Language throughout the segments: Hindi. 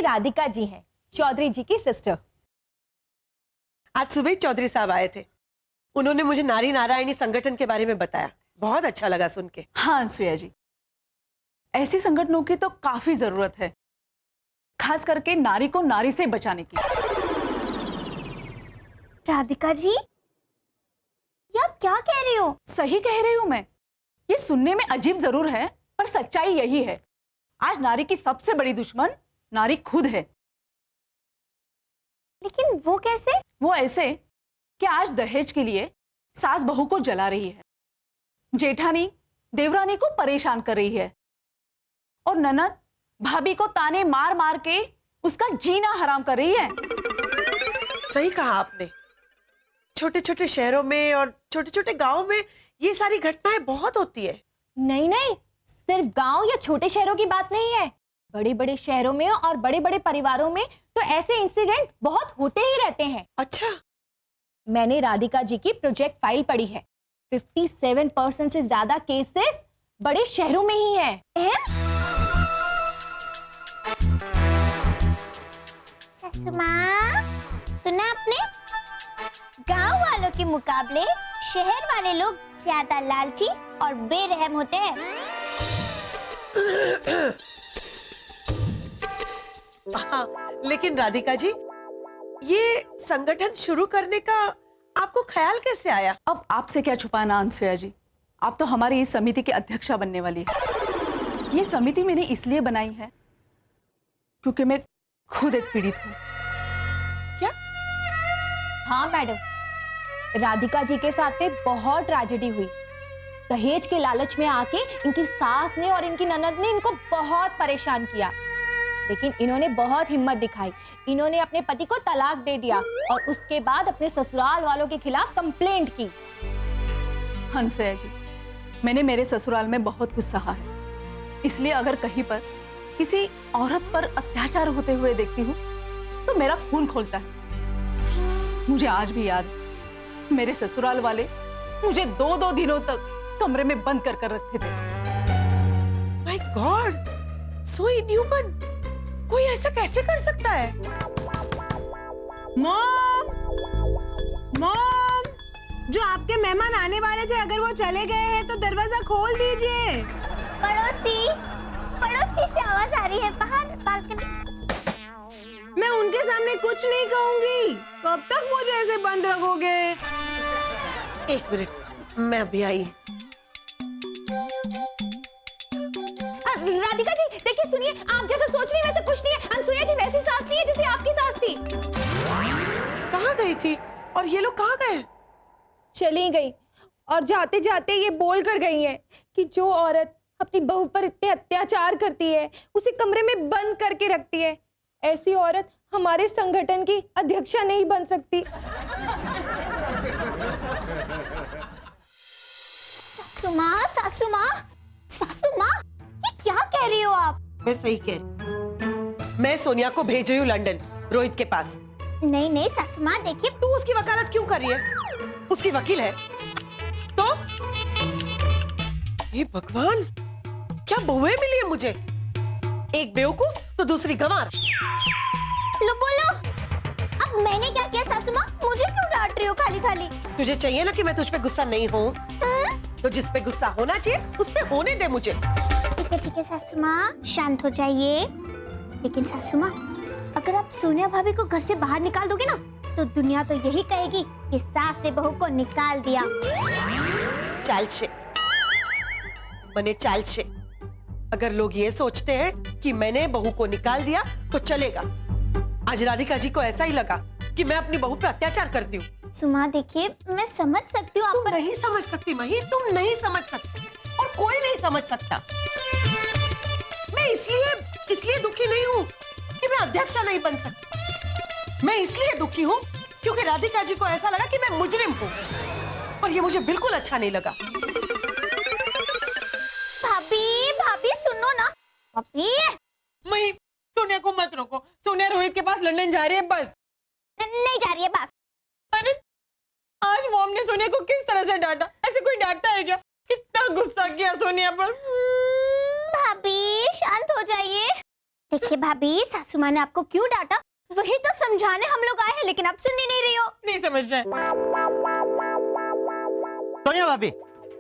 राधिका जी हैं, चौधरी जी की सिस्टर। आज सुबह चौधरी साहब आए थे, उन्होंने मुझे नारी नारायणी संगठन के बारे में बताया, बहुत अच्छा लगा सुन के। हाँ श्रेया जी, ऐसे संगठनों की तो काफी जरूरत है, खास करके नारी को नारी से बचाने की। राधिका जी, ये आप क्या कह रही हो? सही कह रही हूं मैं। ये सुनने में अजीब जरूर है, पर सच्चाई यही है। आज नारी की सबसे बड़ी दुश्मन नारी खुद है। लेकिन वो कैसे? वो ऐसे कि आज दहेज के लिए सास बहू को जला रही है, जेठानी देवरानी को परेशान कर रही है, और ननद भाभी को ताने मार मार के उसका जीना हराम कर रही है। सही कहा आपने। छोटे छोटे शहरों में और छोटे छोटे गांवों में ये सारी घटनाएं बहुत होती है। नहीं नहीं, सिर्फ गांव या छोटे शहरों की बात नहीं है, बड़े बड़े शहरों में और बड़े बड़े परिवारों में तो ऐसे इंसिडेंट बहुत होते ही रहते हैं। अच्छा, मैंने राधिका जी की प्रोजेक्ट फाइल पढ़ी है। 57% से ज्यादा केसेस बड़े शहरों में ही हैं। सासू माँ, सुना आपने? गांव वालों के मुकाबले शहर वाले लोग ज्यादा लालची और बेरहम होते हैं। हाँ, लेकिन राधिका जी, ये संगठन शुरू करने का आपको ख्याल कैसे आया? अब आपसे क्या छुपाना अनुसुया जी, आप तो हमारी इस समिति की अध्यक्षा बनने वाली है। ये समिति मैंने इसलिए बनाई है क्योंकि मैं खुद एक पीड़ित हूँ। क्या? हाँ मैडम, राधिका जी के साथ एक बहुत ट्रेजेडी हुई। दहेज के लालच में आके इनकी सास ने और इनकी ननद ने इनको बहुत परेशान किया, लेकिन इन्होंने बहुत हिम्मत दिखाई। इन्होंने अपने पति को तलाक दे दिया और उसके बाद अपने ससुराल वालों के खिलाफ कंप्लेंट की। अनुसुया जी, मैंने मेरे ससुराल में बहुत कुछ सहा है, इसलिए अगर कहीं पर किसी औरत पर अत्याचार होते हुए देखती हूँ तो मेरा खून खोलता है। मुझे आज भी याद है, मेरे ससुराल वाले मुझे 2-2 दिनों तक कमरे में बंद कर रखते थे। My God, so inhuman. कोई ऐसा कैसे कर सकता है? मॉम, मॉम, जो आपके मेहमान आने वाले थे, अगर वो चले गए हैं तो दरवाजा खोल दीजिए। पड़ोसी, पड़ोसी से आवाज आ रही है बाहर बालकनी। मैं उनके सामने कुछ नहीं कहूंगी। कब तक मुझे ऐसे बंद रखोगे? एक मिनट, मैं अभी आई। राधिका जी देखिए, सुनिए, आप जैसा सोच रही हैं वैसे कुछ नहीं है। अनुसुया जी वैसी सास नहीं है जैसे आपकी सास थी। कहाँ गई थी और ये लोग कहाँ गए? चली गई और जाते जाते ये बोल कर गई है कि जो औरत अपनी बहू पर इतने अत्याचार करती है, उसे कमरे में बंद करके रखती है, ऐसी औरत हमारे संगठन की अध्यक्षा नहीं बन सकती। सासू माँ, सासू माँ, सासू माँ, ये क्या कह रही हो आप? मैं सही कह रही। मैं सोनिया को भेज रही हूँ लंदन, रोहित के पास। नहीं नहीं सासू माँ, देखिए। तू उसकी वकालत क्यों कर रही है? उसकी वकील है तो? हे भगवान, क्या बहुएं मिली है मुझे, एक बेवकूफ तो दूसरी गंवार। लो बोलो, अब मैंने क्या किया सासू माँ? मुझे क्यों डांट रही हो खाली खाली? तुझे चाहिए ना कि मैं तुझ पे गुस्सा नहीं हूँ, तो जिस पे गुस्सा होना चाहिए उस पे होने दे मुझे। ठीक है सासू माँ, शांत हो जाइए। लेकिन सासू माँ, अगर आप सोनिया भाभी को घर से बाहर निकाल दोगे ना, तो दुनिया तो यही कहेगी कि सास ने बहू को निकाल दिया। चालशे बने, चालशे। अगर लोग ये सोचते हैं कि मैंने बहू को निकाल दिया तो चलेगा। आज राधिका जी को ऐसा ही लगा कि मैं अपनी बहू पे अत्याचार करती हूँ। सुमा देखिए, मैं समझ सकती हूँ आप तुम पर। नहीं समझ सकती मही, तुम नहीं समझ सकती और कोई नहीं समझ सकता। मैं इसलिए दुखी नहीं हूँ कि मैं अध्यक्षा नहीं बन सकती। मैं इसलिए दुखी हूँ क्योंकि राधिका जी को ऐसा लगा कि मैं मुजरिम हूँ, और ये मुझे बिल्कुल अच्छा नहीं लगा। भाभी, भाभी सुनो ना। भाभी, मही, सोनिया को मत रोको। सोनिया रोहित के पास लंदन जा रही है बस। नहीं जा रही है बस। अरे आज मॉम ने सोनिया को किस तरह से डांटा? ऐसे कोई डांटता है क्या? कितना गुस्सा किया सोनिया पर। भाभी शांत हो जाइए। देखिए भाभी, सासू माँ ने आपको क्यों डांटा वही तो समझाने हम लोग आए हैं, लेकिन आप सुन ही नहीं रही हो। नहीं समझ रहे। सोनिया भाभी,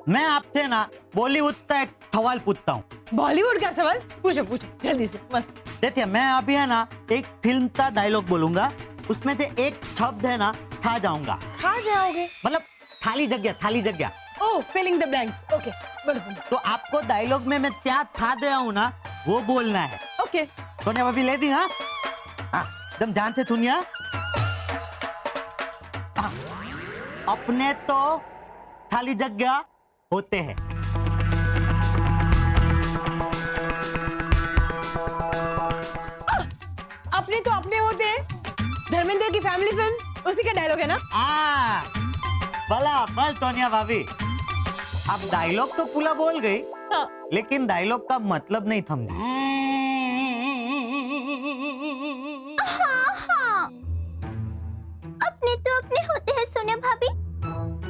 मैं आपसे ना बॉलीवुड का एक सवाल पूछता हूँ। बॉलीवुड का सवाल पूछो पूछो जल्दी से, मस्त। देखिए, मैं अभी है ना एक फिल्म का डायलॉग बोलूंगा, उसमें से एक शब्द है ना खा जाऊंगा। खा जाओगे? मतलब खाली जगह। ओह, फिलिंग द ब्लैंक्स। ओके, बोलो। तो आपको डायलॉग में मैं क्या खा दे रहा हूँ ना, वो बोलना है। ओके। सोनिया भाभी ले दी? हाँ, एकदम ध्यान से सुनिए। अपने तो खाली जगह होते हैं। अपने तो अपने होते हैं, धर्मेंद्र की फैमिली फिल्म, उसी का डायलॉग है ना? भला बल सोनिया भाभी, अब डायलॉग तो पूरा बोल गई, हाँ। लेकिन डायलॉग का मतलब नहीं समझी। हाँ, अपने तो अपने होते हैं सोनिया भाभी।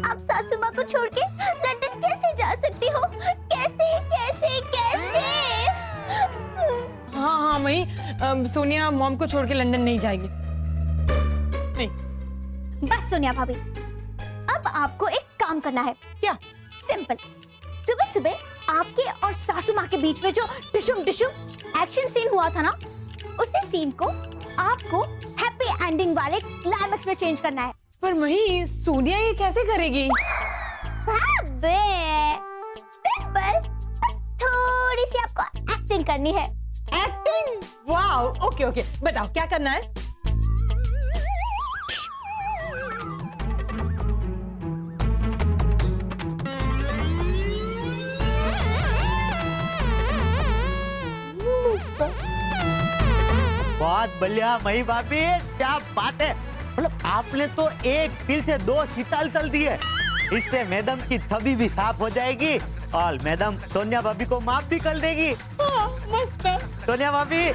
आप सासू माँ को छोड़ के लंदन कैसे जा सकती हो? कैसे? हाँ मई, सोनिया मॉम को छोड़ के लंदन नहीं जाएगी। नहीं। बस सोनिया भाभी, अब आपको एक काम करना है। क्या? सिंपल। सुबह आपके और सासू माँ के बीच में जो डिशुम एक्शन सीन हुआ था ना, उसी सीन को आपको हैप्पी एंडिंग वाले क्लाइमेक्स में चेंज करना है। पर मही, सोनिया ये कैसे करेगी? अबे, सिंपल, बस थोड़ी सी आपको एक्टिंग करनी है। एक्टिंग? वाओ, ओके, बताओ क्या करना है? बहुत बढ़िया मई भाभी, क्या बात है। मतलब आपने तो एक दिल से दो सिताल तल दिए। इससे मैडम की छवि भी साफ हो जाएगी और मैडम सोनिया भाभी को माफ भी कर देगी। मस्त। सोनिया भाभी